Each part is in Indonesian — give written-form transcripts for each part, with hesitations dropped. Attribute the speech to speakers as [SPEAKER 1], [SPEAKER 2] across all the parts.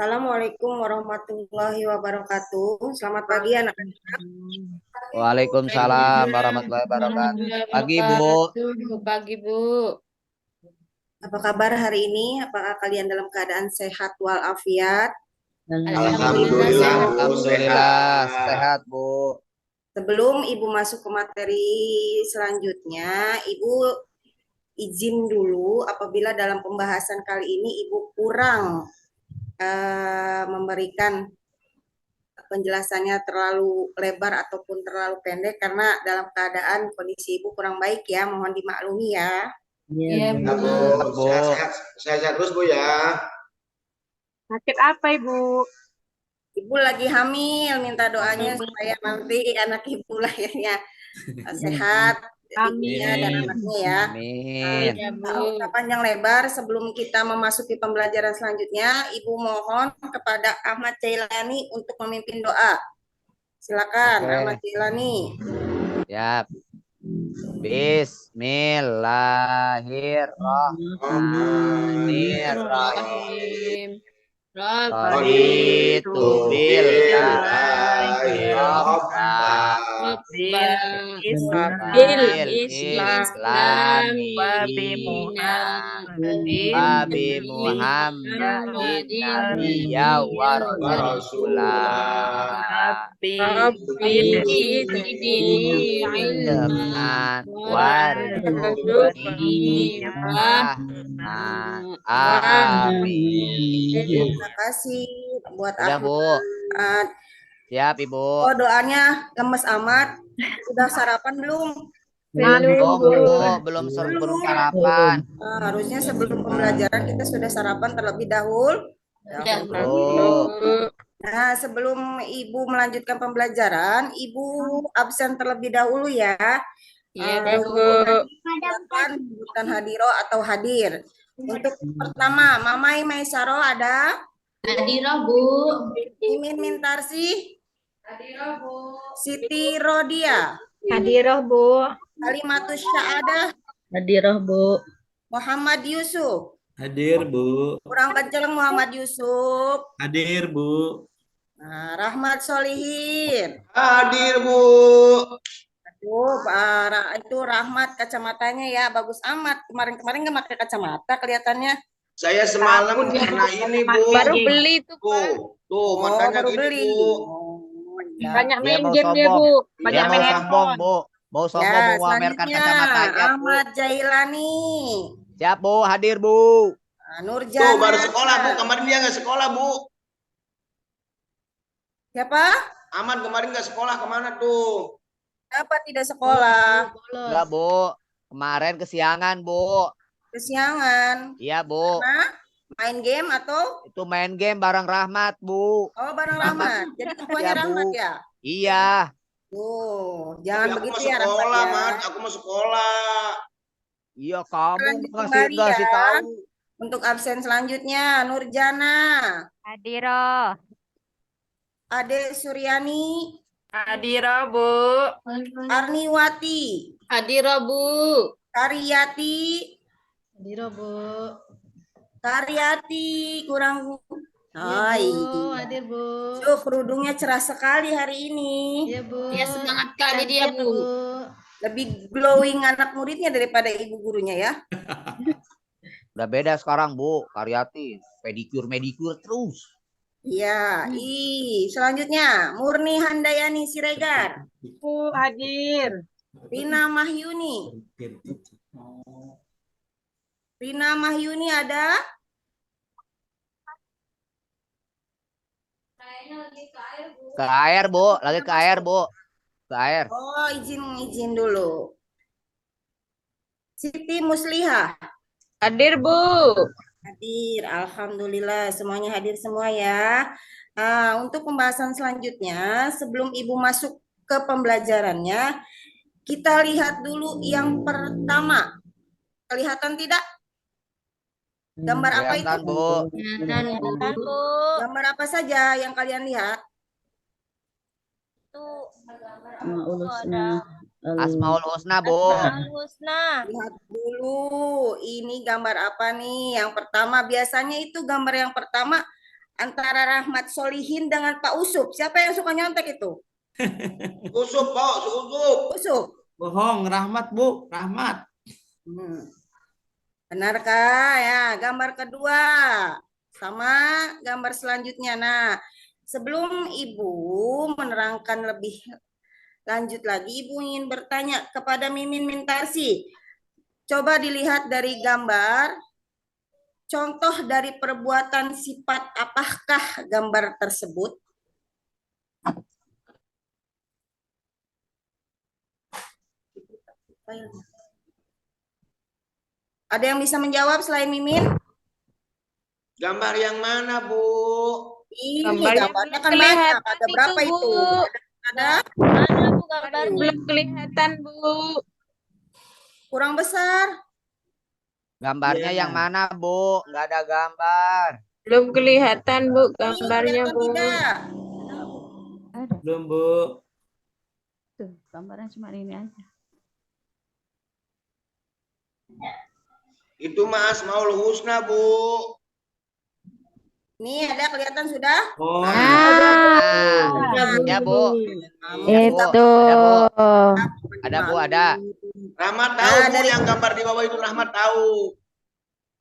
[SPEAKER 1] Assalamualaikum warahmatullahi wabarakatuh. Selamat pagi anak-anak.
[SPEAKER 2] Waalaikumsalam warahmatullahi wabarakatuh. Pagi, Bu.
[SPEAKER 3] Pagi, Bu.
[SPEAKER 1] Apa kabar hari ini? Apakah kalian dalam keadaan sehat walafiat?
[SPEAKER 3] Alhamdulillah,
[SPEAKER 4] Alhamdulillah, Bu,
[SPEAKER 2] Alhamdulillah
[SPEAKER 4] sehat.
[SPEAKER 2] sehat, Bu.
[SPEAKER 1] Sebelum Ibu masuk ke materi selanjutnya, Ibu izin dulu apabila dalam pembahasan kali ini Ibu kurang memberikan penjelasannya terlalu lebar ataupun terlalu pendek karena dalam keadaan kondisi Ibu kurang baik ya, mohon dimaklumi ya.
[SPEAKER 3] Iya,
[SPEAKER 4] Ya,
[SPEAKER 3] Bu.
[SPEAKER 4] Bu, sehat-sehat terus, Bu ya.
[SPEAKER 3] Sakit apa, Ibu?
[SPEAKER 1] Ibu lagi hamil, minta doanya supaya nanti anak Ibu lahirnya sehat, ibunya dan anaknya ya.
[SPEAKER 2] Amin.
[SPEAKER 3] Iya, Bu.
[SPEAKER 1] Tak panjang lebar, sebelum kita memasuki pembelajaran selanjutnya, Ibu mohon kepada Ahmad Jailani untuk memimpin doa. Silakan,
[SPEAKER 2] Oke.
[SPEAKER 1] Ahmad Jailani.
[SPEAKER 2] Siap. Bismillahirrahmanirrahim. Raditu billahi rabban bil islami Nabi Muhammadin nabiyya wa rasulah ilman warzuqni fahman. Amin.
[SPEAKER 1] Terima kasih buat
[SPEAKER 2] Udah, Bu.
[SPEAKER 1] Ahmad.
[SPEAKER 2] Siap, Ibu.
[SPEAKER 1] Oh, doanya lemes amat. Sudah sarapan belum?
[SPEAKER 2] Belum, Bu. Belum sarapan.
[SPEAKER 1] Harusnya sebelum pembelajaran kita sudah sarapan terlebih dahulu. Nah, sebelum Ibu melanjutkan pembelajaran, Ibu absen terlebih dahulu ya.
[SPEAKER 3] Iya, Bu.
[SPEAKER 1] Silakan bukan hadiro atau hadir. Untuk pertama, Mamai Maisaro ada?
[SPEAKER 3] Hadirah, Bu.
[SPEAKER 1] Mimin Mintarsi? Hadirah, Bu. Siti Rodia?
[SPEAKER 3] Hadirah, Bu.
[SPEAKER 1] Kalimatus Syaadah?
[SPEAKER 3] Hadirah, Bu.
[SPEAKER 1] Muhammad Yusuf?
[SPEAKER 5] Hadir, Bu.
[SPEAKER 1] Kurang kencang Muhammad Yusuf.
[SPEAKER 5] Hadir, Bu.
[SPEAKER 1] Nah, Rahmat Solihin.
[SPEAKER 4] Hadir, Bu.
[SPEAKER 1] Aduh, itu Rahmat kacamatanya ya bagus amat. Kemarin-kemarin nggak pakai kacamata kelihatannya.
[SPEAKER 4] Saya semalam karena ini, Bu.
[SPEAKER 3] Baru beli tuh,
[SPEAKER 4] Tuh, makanya
[SPEAKER 1] baru
[SPEAKER 4] gini,
[SPEAKER 1] beli.
[SPEAKER 4] Bu.
[SPEAKER 1] Ya.
[SPEAKER 3] Banyak
[SPEAKER 2] Dia
[SPEAKER 3] main
[SPEAKER 2] mau
[SPEAKER 3] game dia,
[SPEAKER 2] sombong.
[SPEAKER 3] Bu.
[SPEAKER 2] Dia
[SPEAKER 3] Banyak
[SPEAKER 2] mau
[SPEAKER 3] main
[SPEAKER 2] sombong,
[SPEAKER 3] handphone.
[SPEAKER 2] Bu. Mau sombong,
[SPEAKER 1] Ya,
[SPEAKER 2] mau pamerkan
[SPEAKER 1] selanjutnya
[SPEAKER 2] kacamatanya, Bu.
[SPEAKER 1] Ahmad Jailani.
[SPEAKER 2] Siap, Bu. Hadir, Bu.
[SPEAKER 1] Nurjana.
[SPEAKER 4] Tuh, baru sekolah, Bu. Kemarin dia nggak sekolah, Bu.
[SPEAKER 1] Siapa?
[SPEAKER 4] Aman kemarin nggak sekolah, kemana tuh?
[SPEAKER 1] Kenapa tidak sekolah?
[SPEAKER 2] Enggak, Bu. Kemarin kesiangan, Bu.
[SPEAKER 1] Kesiangan.
[SPEAKER 2] Iya, Bu.
[SPEAKER 1] Karena main game atau?
[SPEAKER 2] Itu main game bareng Rahmat, Bu.
[SPEAKER 1] Oh, bareng Rahmat. Jadi ketuanya
[SPEAKER 2] Iya, Bu.
[SPEAKER 1] Rahmat ya?
[SPEAKER 2] Iya.
[SPEAKER 1] Jangan
[SPEAKER 4] Tapi aku
[SPEAKER 1] begitu
[SPEAKER 4] mau
[SPEAKER 1] ya Rahmat
[SPEAKER 4] sekolah,
[SPEAKER 1] ya.
[SPEAKER 4] Mat. Aku mau sekolah.
[SPEAKER 2] Iya, kamu
[SPEAKER 1] Lanjut
[SPEAKER 2] ngasih
[SPEAKER 1] kembali
[SPEAKER 2] ngasih
[SPEAKER 1] ya.
[SPEAKER 2] tahu.
[SPEAKER 1] Untuk absen selanjutnya Nurjana,
[SPEAKER 3] Hadirah.
[SPEAKER 1] Ade Suryani,
[SPEAKER 3] Hadirah, Bu.
[SPEAKER 1] Arniwati,
[SPEAKER 3] Hadirah, Bu.
[SPEAKER 1] Karyati,
[SPEAKER 3] Hadirah, Bu.
[SPEAKER 1] Karyati, kurang. Hai.
[SPEAKER 3] Hadir, Bu.
[SPEAKER 1] Kerudungnya cerah sekali hari ini.
[SPEAKER 3] Iya, Bu. Ya, semangat kali dia, Bu.
[SPEAKER 1] Lebih glowing anak muridnya daripada ibu gurunya ya.
[SPEAKER 2] Udah beda sekarang, Bu. Karyati, medikur terus.
[SPEAKER 1] Iya, selanjutnya Murni Handayani Siregar,
[SPEAKER 3] Bu, hadir.
[SPEAKER 1] Rina Mahyuni. Rina Mahyuni ada?
[SPEAKER 2] Ke air, Bu. Lagi ke air, Bu. Ke air.
[SPEAKER 1] Oh, izin dulu. Siti Muslihah.
[SPEAKER 3] Hadir, Bu.
[SPEAKER 1] Hadir, alhamdulillah semuanya hadir semua ya. Untuk pembahasan selanjutnya, sebelum Ibu masuk ke pembelajarannya, kita lihat dulu yang pertama. Kelihatan tidak? Gambar apa itu?
[SPEAKER 2] Kelihatan, Bu.
[SPEAKER 3] Kelihatan, Bu.
[SPEAKER 1] Gambar apa saja yang kalian lihat?
[SPEAKER 2] Asmaul Husna, Bu.
[SPEAKER 1] Lihat dulu, ini gambar apa nih? Yang pertama, biasanya itu gambar yang pertama antara Rahmat Solihin dengan Pak Usup. Siapa yang suka nyontek itu?
[SPEAKER 4] Usup, Pak, usup.
[SPEAKER 1] Usup.
[SPEAKER 5] Bohong, Rahmat, Bu. Rahmat.
[SPEAKER 1] Hmm. Benarkah? Ya, gambar kedua sama gambar selanjutnya. Nah, sebelum Ibu menerangkan lebih lanjut lagi, Ibu ingin bertanya kepada Mimin Mintarsi. Coba dilihat dari gambar, contoh dari perbuatan sifat apakah gambar tersebut? Ada yang bisa menjawab selain Mimin?
[SPEAKER 4] Gambar yang mana, Bu?
[SPEAKER 1] Ini
[SPEAKER 3] Gambarnya
[SPEAKER 1] gambarnya
[SPEAKER 3] belum
[SPEAKER 1] kan banyak.
[SPEAKER 3] kelihatan
[SPEAKER 1] Ada berapa
[SPEAKER 3] itu,
[SPEAKER 1] itu?
[SPEAKER 3] Bu.
[SPEAKER 1] Ada
[SPEAKER 3] Mana Bu gambarnya? Belum kelihatan Bu.
[SPEAKER 1] kurang besar.
[SPEAKER 2] Gambarnya
[SPEAKER 5] Iya.
[SPEAKER 2] yang mana, Bu? Nggak ada gambar.
[SPEAKER 3] Belum kelihatan Bu
[SPEAKER 1] Ini
[SPEAKER 3] gambarnya
[SPEAKER 1] kelihatan
[SPEAKER 3] Bu.
[SPEAKER 1] tidak?
[SPEAKER 6] Ada
[SPEAKER 5] Belum, Bu.
[SPEAKER 6] tuh gambarnya cuma ini aja.
[SPEAKER 4] Itu Mas Maul Husna, Bu.
[SPEAKER 1] Nih ada kelihatan sudah?
[SPEAKER 5] Oh,
[SPEAKER 6] Nah,
[SPEAKER 2] Ya, Bu.
[SPEAKER 1] Kamu
[SPEAKER 2] Ya, Bu.
[SPEAKER 6] itu.
[SPEAKER 2] Ada, Bu. Ada, Bu, ada.
[SPEAKER 4] Rahmat tahu,
[SPEAKER 1] Nah,
[SPEAKER 4] Bu,
[SPEAKER 1] dari-
[SPEAKER 4] yang gambar di bawah itu Rahmat tahu.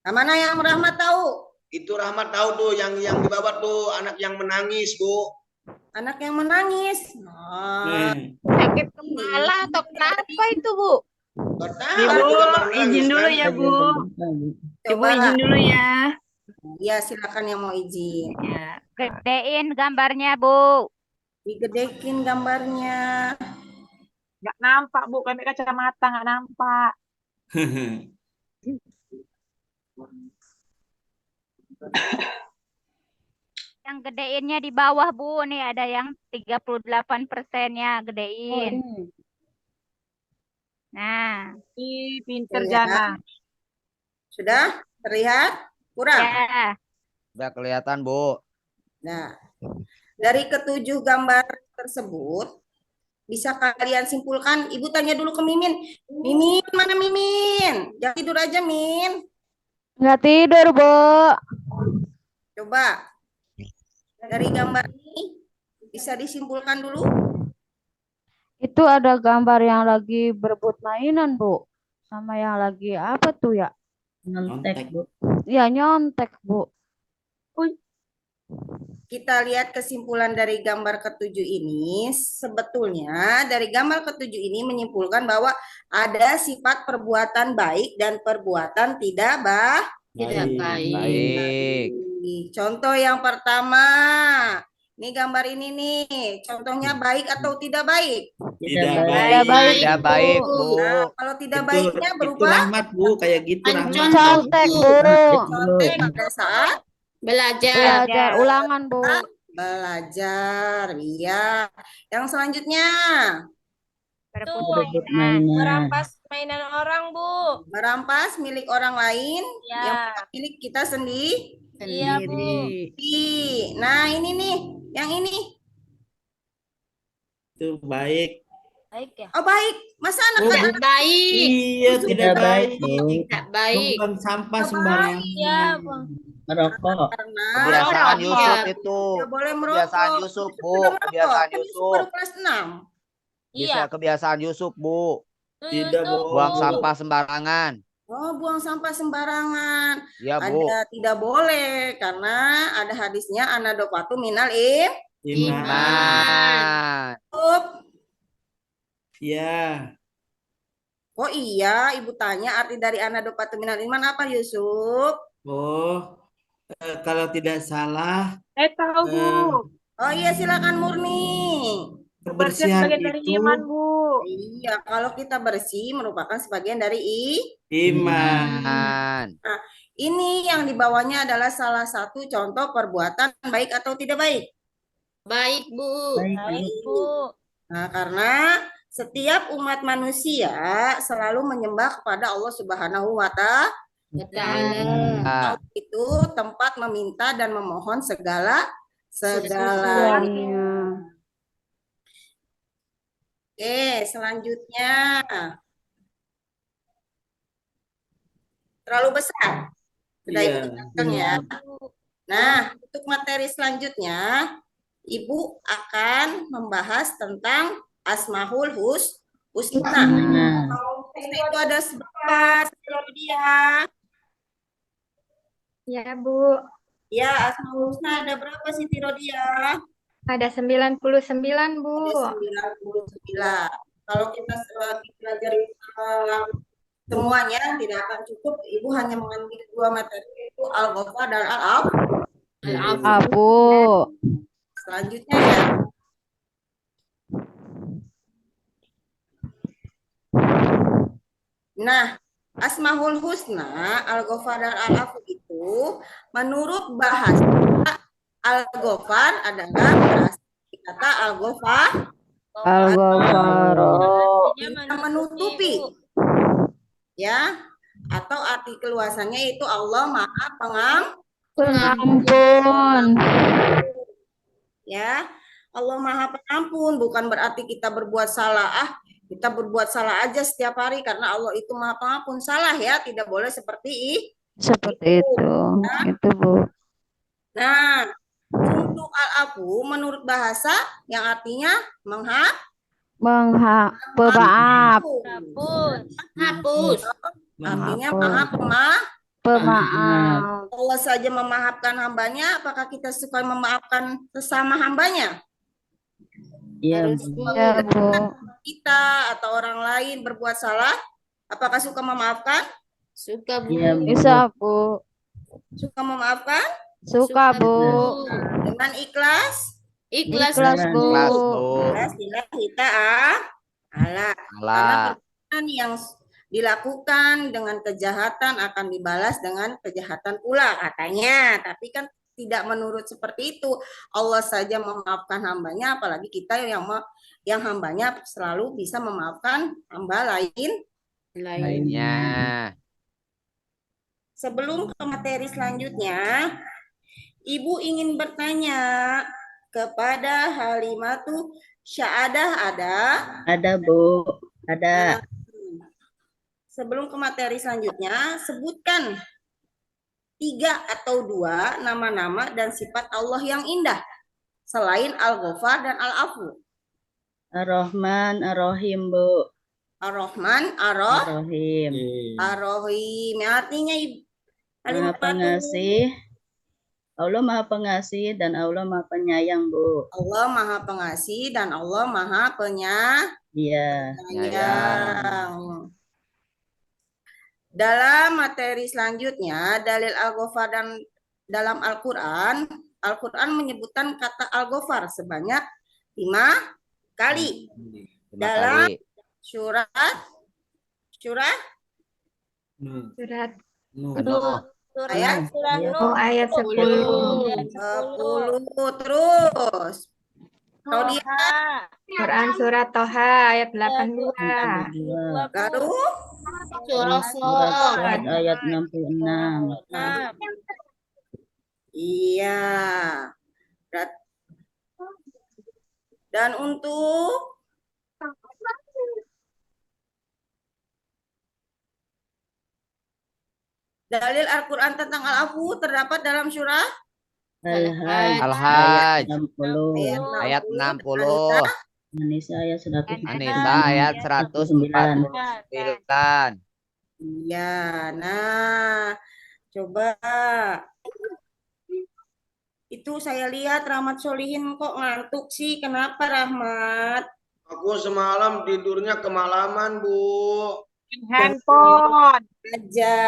[SPEAKER 1] Nah, mana yang Rahmat tahu?
[SPEAKER 4] Itu Rahmat tahu tuh, yang di bawah tuh anak yang menangis, Bu.
[SPEAKER 1] Anak yang menangis. Nah,
[SPEAKER 5] nih.
[SPEAKER 3] Sakit kepala atau kenapa itu Bu?
[SPEAKER 4] Gak tahu,
[SPEAKER 3] Ibu,
[SPEAKER 4] itu gambar menangis,
[SPEAKER 3] izin dulu
[SPEAKER 4] kan?
[SPEAKER 3] ya Bu. Ibu
[SPEAKER 1] coba.
[SPEAKER 3] izin dulu ya.
[SPEAKER 1] Ya, silakan yang mau izin.
[SPEAKER 3] Ya.
[SPEAKER 6] Gedein gambarnya, Bu.
[SPEAKER 1] Digedekin gambarnya.
[SPEAKER 3] Nggak nampak Bu, kami kacamata nggak nampak.
[SPEAKER 6] Yang gedeinnya di bawah, Bu. Nih ada yang 38%-nya gedein. Nah,
[SPEAKER 3] Ih, pinter
[SPEAKER 1] Ya.
[SPEAKER 3] Jana.
[SPEAKER 1] Sudah terlihat? Kurang?
[SPEAKER 6] ya.
[SPEAKER 2] Udah kelihatan, Bu.
[SPEAKER 1] Nah, dari ketujuh gambar tersebut, bisa kalian simpulkan? Ibu tanya dulu ke Mimin. Mimin, mana Mimin? Jangan tidur aja, Min.
[SPEAKER 6] Nggak tidur, Bu.
[SPEAKER 1] Coba. Dari gambar ini, bisa disimpulkan dulu?
[SPEAKER 6] Itu ada gambar yang lagi berebut mainan, Bu. Sama yang lagi apa tuh ya?
[SPEAKER 5] Nyontek, Bu.
[SPEAKER 6] Ya, nyontek, Bu.
[SPEAKER 1] Kita lihat kesimpulan dari gambar ketujuh ini. Sebetulnya dari gambar ketujuh ini menyimpulkan bahwa ada sifat perbuatan baik dan perbuatan tidak
[SPEAKER 5] Baik.
[SPEAKER 2] Baik.
[SPEAKER 1] Contoh yang pertama. Ini gambar ini nih. Contohnya baik atau tidak baik?
[SPEAKER 5] Tidak
[SPEAKER 6] Tidak
[SPEAKER 5] baik.
[SPEAKER 6] baik,
[SPEAKER 2] Tidak baik, Bu.
[SPEAKER 1] Nah, kalau tidak
[SPEAKER 5] Itu,
[SPEAKER 1] baiknya
[SPEAKER 5] itu
[SPEAKER 1] berupa
[SPEAKER 5] Rahmat, Bu. Kayak gitu, Rahmat.
[SPEAKER 6] Contek, Bu.
[SPEAKER 1] contek pada saat
[SPEAKER 3] Belajar.
[SPEAKER 6] Belajar ulangan, Bu.
[SPEAKER 1] belajar. Iya. Yang selanjutnya,
[SPEAKER 6] Berebut mainan.
[SPEAKER 3] Merampas mainan orang Bu.
[SPEAKER 1] merampas milik orang lain
[SPEAKER 3] Ya.
[SPEAKER 1] yang bukan milik kita sendiri.
[SPEAKER 3] Iya Bu.
[SPEAKER 1] Nah, ini nih, yang ini.
[SPEAKER 5] Itu baik.
[SPEAKER 3] Baik ya.
[SPEAKER 1] Oh, baik. Masa
[SPEAKER 5] Oh,
[SPEAKER 1] anak-anak
[SPEAKER 3] Baik.
[SPEAKER 5] Iya, tidak baik.
[SPEAKER 3] Tidak baik.
[SPEAKER 5] Bukan sampah
[SPEAKER 1] Tidak
[SPEAKER 5] sembarangan.
[SPEAKER 3] Iya Bu.
[SPEAKER 1] karena
[SPEAKER 2] Kebiasaan
[SPEAKER 3] Iya.
[SPEAKER 2] Yusuf itu.
[SPEAKER 1] tidak boleh merokok.
[SPEAKER 2] Kebiasaan Yusuf, Bu.
[SPEAKER 1] Sudah merokok.
[SPEAKER 2] Kebiasaan
[SPEAKER 1] Kan
[SPEAKER 2] Yusuf.
[SPEAKER 1] baru kelas 6.
[SPEAKER 2] Bisa
[SPEAKER 3] Iya.
[SPEAKER 2] kebiasaan Yusuf, Bu.
[SPEAKER 5] Tidak, Bu.
[SPEAKER 2] Buang sampah sembarangan.
[SPEAKER 1] Oh, buang sampah sembarangan.
[SPEAKER 2] Ya, Bu.
[SPEAKER 1] Ada tidak boleh karena ada hadisnya anadopatu minal
[SPEAKER 5] Iman.
[SPEAKER 2] Man.
[SPEAKER 5] Iya.
[SPEAKER 1] Oh iya, Ibu tanya arti dari anadopatu minal iman apa, Yusuf?
[SPEAKER 5] Oh, kalau tidak salah,
[SPEAKER 3] Tahu Bu.
[SPEAKER 1] Oh iya, silakan Murni.
[SPEAKER 5] kebersihan
[SPEAKER 3] Sebagian dari
[SPEAKER 5] itu
[SPEAKER 3] iman Bu.
[SPEAKER 1] Iya, kalau kita bersih merupakan sebagian dari
[SPEAKER 5] iman.
[SPEAKER 2] Man.
[SPEAKER 1] ini yang di bawahnya adalah salah satu contoh perbuatan baik atau tidak baik.
[SPEAKER 3] Baik Bu. Baik Bu.
[SPEAKER 1] Nah, karena setiap umat manusia selalu menyembah kepada Allah Subhanahu wa Ta'ala.
[SPEAKER 2] Ah,
[SPEAKER 1] Itu tempat meminta dan memohon segala. Oke, selanjutnya. Terlalu besar. Sudah
[SPEAKER 5] Iya.
[SPEAKER 1] Ibu tekan ya. Nah, untuk materi selanjutnya, Ibu akan membahas tentang Asmaul Husna.
[SPEAKER 5] Nah,
[SPEAKER 1] Husna itu ada berapa dia?
[SPEAKER 7] Ya, Bu.
[SPEAKER 1] Ya, Asmaul Husna ada berapa Siti Rodia?
[SPEAKER 7] Ada 99, Bu.
[SPEAKER 1] Ada 99. Kalau kita pelajari semuanya tidak akan cukup. Ibu hanya mengambil 2 materi itu Al-Ghafar dan
[SPEAKER 6] Abu.
[SPEAKER 1] Selanjutnya ya. Nah, Asmaul Husna, Al-Ghafar dan Al-Afu itu menurut bahasa Al-Ghafar adalah berasal dari kata Al-Ghafar
[SPEAKER 6] Al-Ghafaro.
[SPEAKER 1] yang menutupi. Ya, atau arti keluasannya itu Allah Maha
[SPEAKER 6] Pengampun.
[SPEAKER 1] Ya, Allah Maha Pengampun, bukan berarti kita berbuat salah. Kita berbuat salah aja setiap hari karena Allah itu Maha Pengampun. Salah ya, tidak boleh seperti
[SPEAKER 6] Seperti itu. Itu, Bu.
[SPEAKER 1] Nah, untuk al-afu menurut bahasa yang artinya
[SPEAKER 6] Pemaaf.
[SPEAKER 1] menghapus. Artinya
[SPEAKER 6] Maaf. Pemaaf.
[SPEAKER 1] Allah saja memaafkan hambanya, apakah kita suka memaafkan sesama hambanya?
[SPEAKER 5] iya,
[SPEAKER 1] Harus
[SPEAKER 5] Bu.
[SPEAKER 6] Ya, Bu.
[SPEAKER 1] kita atau orang lain berbuat salah, apakah suka memaafkan?
[SPEAKER 8] Suka, Bu.
[SPEAKER 5] Iya, Bu.
[SPEAKER 6] Bisa, Bu.
[SPEAKER 1] Suka memaafkan
[SPEAKER 6] Suka, Bu.
[SPEAKER 1] dengan ikhlas.
[SPEAKER 8] Ikhlas,
[SPEAKER 6] Ikhlas, Bu.
[SPEAKER 2] Kelas, Bu.
[SPEAKER 1] Ikhlas lillahi ta'ala. Karena
[SPEAKER 2] Allah.
[SPEAKER 1] perbuatan yang dilakukan dengan kejahatan akan dibalas dengan kejahatan pula katanya. Tapi kan tidak menurut seperti itu. Allah saja memaafkan hambanya, apalagi kita yang hambanya selalu bisa memaafkan hamba
[SPEAKER 2] Lainnya.
[SPEAKER 1] Sebelum ke materi selanjutnya, Ibu ingin bertanya kepada Halimatu Syaadah ada?
[SPEAKER 5] Ada, Bu. Ada.
[SPEAKER 1] Sebelum ke materi selanjutnya, sebutkan 3 atau 2 nama-nama dan sifat Allah yang indah selain Al-Ghafar dan Al-Afu.
[SPEAKER 5] Ar-Rahman, Ar-Rahim, Bu.
[SPEAKER 1] Ar-Rahman,
[SPEAKER 5] Ar-Rahim.
[SPEAKER 1] Ar-Rahim. Artinya
[SPEAKER 5] Maha Pengasih. Allah Maha Pengasih dan Allah Maha Penyayang, Bu.
[SPEAKER 1] Allah Maha Pengasih dan Allah Maha
[SPEAKER 5] Iya.
[SPEAKER 1] Penyayang. Dalam materi selanjutnya, dalil Al-Ghafar dan dalam Al-Quran menyebutkan kata Al-Ghafar sebanyak 5 kali.
[SPEAKER 2] 5
[SPEAKER 1] Dalam
[SPEAKER 2] kali.
[SPEAKER 1] Surat
[SPEAKER 7] Surat
[SPEAKER 1] ayat
[SPEAKER 7] ayat 10.
[SPEAKER 1] 10 terus. Claudia,
[SPEAKER 7] Quran surat Toha ayat 82.
[SPEAKER 1] baru
[SPEAKER 8] Surah
[SPEAKER 5] Surat ayat 66.
[SPEAKER 1] iya. Dan untuk dalil Al-Quran tentang Al-Afu terdapat dalam surah
[SPEAKER 5] Al-Hajj
[SPEAKER 2] Al-Hajj.
[SPEAKER 5] 60.
[SPEAKER 2] Ayat 60.
[SPEAKER 5] An-Nisa ayat 149.
[SPEAKER 2] Anissa ayat 149.
[SPEAKER 1] Iya, nah coba itu saya lihat Rahmat Solihin kok ngantuk sih, kenapa Rahmat?
[SPEAKER 4] Aku semalam tidurnya kemalaman, Bu.
[SPEAKER 3] Handphone.
[SPEAKER 1] Aja.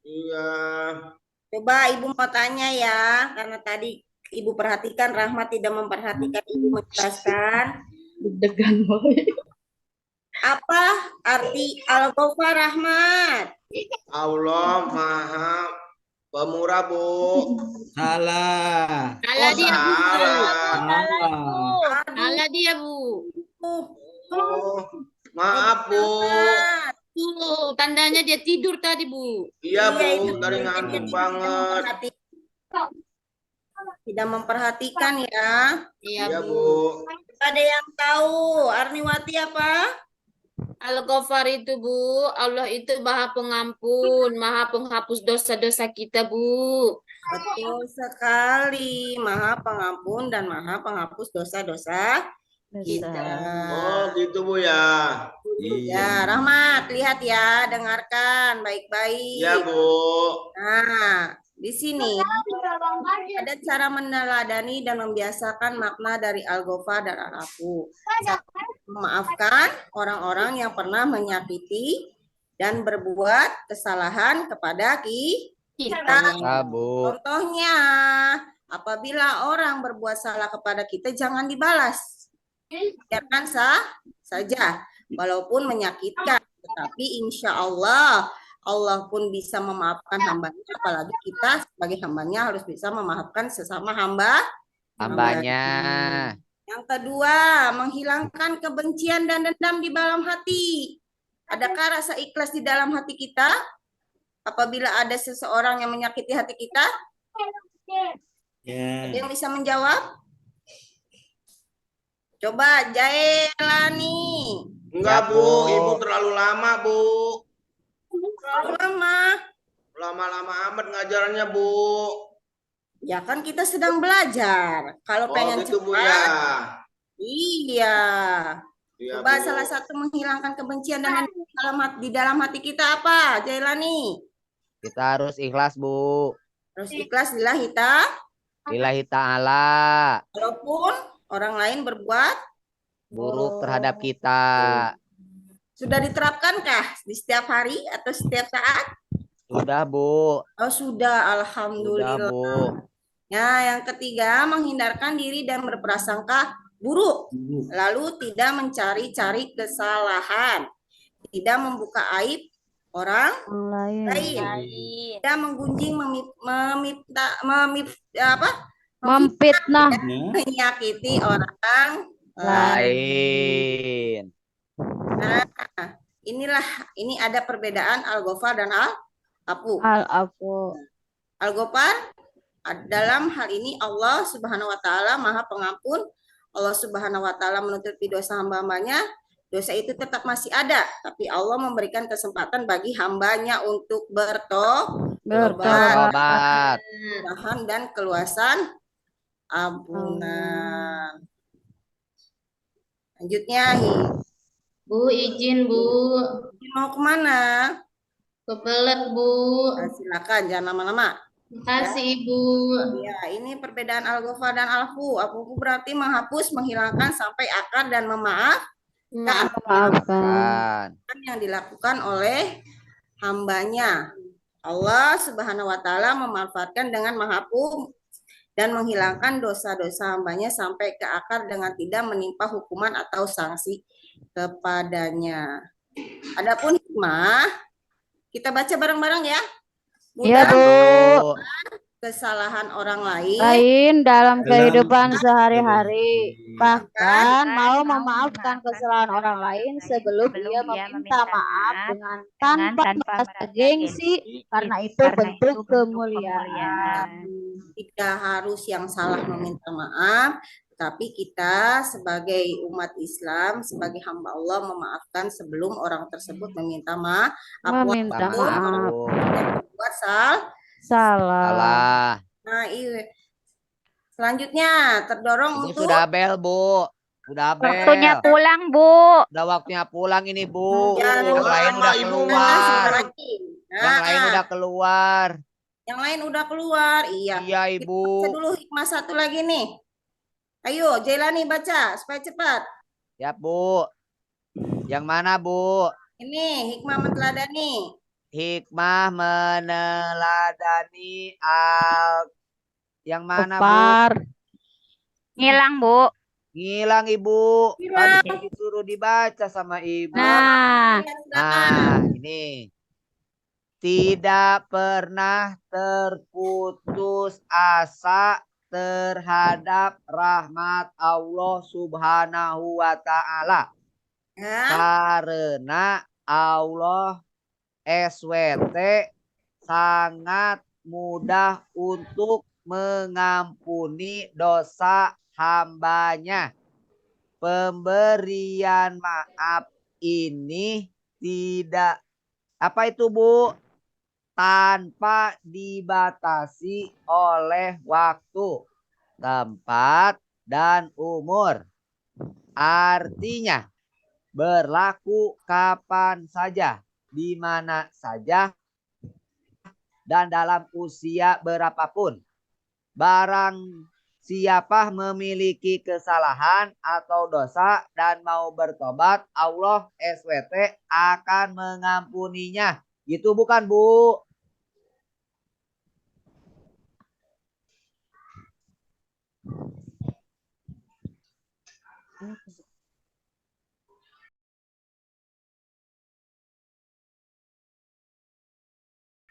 [SPEAKER 4] Iya.
[SPEAKER 1] Coba Ibu mau tanya ya, karena tadi Ibu perhatikan Rahmat tidak memperhatikan Ibu menjelaskan.
[SPEAKER 5] Deg-degan, boy.
[SPEAKER 1] Apa arti Al-Ghafar Rahmat?
[SPEAKER 4] Allah Maha Pemurah, Bu.
[SPEAKER 5] Salah.
[SPEAKER 8] Salah dia, Bu.
[SPEAKER 5] Salah.
[SPEAKER 8] Salah dia, Bu.
[SPEAKER 4] Oh, maaf, Bu.
[SPEAKER 1] Rahmat.
[SPEAKER 8] Tuh, tandanya dia tidur tadi, Bu.
[SPEAKER 4] Iya,
[SPEAKER 1] Iya,
[SPEAKER 4] Bu. Dari ngantuk
[SPEAKER 1] Tidak
[SPEAKER 4] banget.
[SPEAKER 1] Tidak memperhatikan ya.
[SPEAKER 8] Iya,
[SPEAKER 4] Iya,
[SPEAKER 8] Bu.
[SPEAKER 4] Bu.
[SPEAKER 1] Ada yang tahu Arniwati apa?
[SPEAKER 8] Al-Ghafar itu, Bu. Allah itu Maha Pengampun, Maha Penghapus dosa-dosa kita, Bu.
[SPEAKER 1] Betul sekali. Maha Pengampun dan Maha Penghapus dosa-dosa kita.
[SPEAKER 4] Oh, gitu Bu ya.
[SPEAKER 1] Ya, Rahmat, lihat ya, dengarkan baik-baik.
[SPEAKER 4] Ya Bu.
[SPEAKER 1] Nah, di sini ada cara meneladani dan membiasakan makna dari Al-Ghafar dan Al-Afu. Memaafkan orang-orang yang pernah menyakiti dan berbuat kesalahan kepada kita.
[SPEAKER 2] Bu.
[SPEAKER 1] Contohnya, apabila orang berbuat salah kepada kita, jangan dibalas. Biarkan saja, walaupun menyakitkan. Tetapi insya Allah, Allah pun bisa memaafkan hambanya, apalagi kita sebagai hambanya harus bisa memaafkan sesama
[SPEAKER 2] Hambanya.
[SPEAKER 1] Yang kedua, menghilangkan kebencian dan dendam di dalam hati. Adakah rasa ikhlas di dalam hati kita apabila ada seseorang yang menyakiti hati kita? Ada yang bisa menjawab? Coba Jailani.
[SPEAKER 4] Enggak
[SPEAKER 2] Ya,
[SPEAKER 4] Bu,
[SPEAKER 2] Bu.
[SPEAKER 4] Ibu terlalu lama Bu.
[SPEAKER 1] Terlalu lama.
[SPEAKER 4] Lama-lama amat ngajarannya Bu.
[SPEAKER 1] Ya kan kita sedang belajar. Kalau
[SPEAKER 4] Oh
[SPEAKER 1] pengen
[SPEAKER 4] gitu Bu ya.
[SPEAKER 1] cepat, iya.
[SPEAKER 4] Iya
[SPEAKER 1] Coba
[SPEAKER 4] Bu.
[SPEAKER 1] salah satu menghilangkan kebencian dan di dalam hati kita apa, Jailani?
[SPEAKER 2] Kita harus ikhlas, Bu.
[SPEAKER 1] Harus ikhlas lillahi
[SPEAKER 2] Lillahi ta'ala.
[SPEAKER 1] walaupun orang lain berbuat
[SPEAKER 2] Buruk terhadap kita.
[SPEAKER 1] Sudah diterapkankah di setiap hari atau setiap saat?
[SPEAKER 2] Sudah, Bu.
[SPEAKER 1] Oh, sudah,
[SPEAKER 2] Sudah,
[SPEAKER 1] alhamdulillah.
[SPEAKER 2] Bu.
[SPEAKER 1] Ya, yang ketiga, menghindarkan diri dan berprasangka buruk. Lalu tidak mencari-cari kesalahan. Tidak membuka aib orang
[SPEAKER 6] Lain.
[SPEAKER 1] lain. Tidak menggunjing,
[SPEAKER 6] Memfitnah
[SPEAKER 1] menyakiti orang
[SPEAKER 2] Lain.
[SPEAKER 1] Nah, ini ada perbedaan Al-Ghafar dan Al-Afu.
[SPEAKER 6] Al-Afu.
[SPEAKER 1] Al-Ghafar dalam hal ini Allah Subhanahu wa taala Maha Pengampun. Allah Subhanahu wa taala menutupi dosa hamba-hambanya. Dosa itu tetap masih ada, tapi Allah memberikan kesempatan bagi hambanya untuk bertobat
[SPEAKER 2] Bertobat.
[SPEAKER 1] dan keluasan ampunan. Lanjutnya,
[SPEAKER 8] Bu, izin, Bu.
[SPEAKER 1] mau kemana?
[SPEAKER 8] Kebelet, Bu.
[SPEAKER 1] Nah, silakan, jangan lama-lama.
[SPEAKER 8] Makasih, Ibu.
[SPEAKER 1] Ya, ini perbedaan Al-Ghafar dan Al-Afu. Al-Afu berarti menghapus, menghilangkan sampai akar dan memaafkan
[SPEAKER 6] Maafkan.
[SPEAKER 1] yang dilakukan oleh hambanya. Allah Subhanahu wa taala memanfaatkan dengan menghapus dan menghilangkan dosa-dosa hambanya sampai ke akar dengan tidak menimpa hukuman atau sanksi kepadanya. Adapun hikmah, kita baca bareng-bareng ya.
[SPEAKER 6] Iya,
[SPEAKER 1] Mudah
[SPEAKER 6] Bu.
[SPEAKER 1] kesalahan orang lain
[SPEAKER 6] Lain dalam kehidupan sehari-hari. Bahkan mau memaafkan kesalahan orang lain sebelum dia meminta maaf dengan tanpa merasa gengsi, karena itu bentuk kemuliaan.
[SPEAKER 1] tidak harus yang salah meminta maaf, tapi kita sebagai umat Islam, sebagai hamba Allah memaafkan sebelum orang tersebut meminta maaf.
[SPEAKER 6] Meminta
[SPEAKER 1] Walaupun orang
[SPEAKER 6] maaf.
[SPEAKER 1] yang berbuat
[SPEAKER 6] Salah.
[SPEAKER 2] Salah.
[SPEAKER 1] Nah, iya. Selanjutnya terdorong
[SPEAKER 2] Ini
[SPEAKER 1] untuk
[SPEAKER 2] sudah bel, Bu. Sudah bel.
[SPEAKER 7] Waktunya pulang, Bu.
[SPEAKER 2] Udah waktunya pulang ini, Bu.
[SPEAKER 1] Ya,
[SPEAKER 2] Yang lain
[SPEAKER 4] lama,
[SPEAKER 2] udah
[SPEAKER 4] Ibu.
[SPEAKER 2] keluar.
[SPEAKER 1] Nah,
[SPEAKER 2] Yang lain udah keluar.
[SPEAKER 1] yang lain udah keluar. Iya.
[SPEAKER 2] Iya,
[SPEAKER 1] Baca
[SPEAKER 2] Ibu.
[SPEAKER 1] dulu hikmah satu lagi nih. Ayo, Jailani baca supaya cepat.
[SPEAKER 2] Ya, Bu. Yang mana, Bu?
[SPEAKER 1] Ini hikmah meneladani.
[SPEAKER 2] Hikmah meneladani yang mana, Bu?
[SPEAKER 6] Gopar.
[SPEAKER 7] Ngilang, Bu.
[SPEAKER 2] Ngilang, Ibu.
[SPEAKER 1] Ngilang.
[SPEAKER 2] Tadi disuruh dibaca sama Ibu.
[SPEAKER 6] Nah,
[SPEAKER 2] Nah, ini. Tidak pernah terputus asa terhadap rahmat Allah Subhanahu wa taala.
[SPEAKER 1] Ya.
[SPEAKER 2] Karena Allah SWT sangat mudah untuk mengampuni dosa hambanya. Pemberian maaf ini tidak apa itu Bu? Tanpa dibatasi oleh waktu, tempat, dan umur. Artinya berlaku kapan saja, di mana saja, dan dalam usia berapapun. Barang siapa memiliki kesalahan atau dosa dan mau bertobat, Allah SWT akan mengampuninya. Gitu bukan Bu?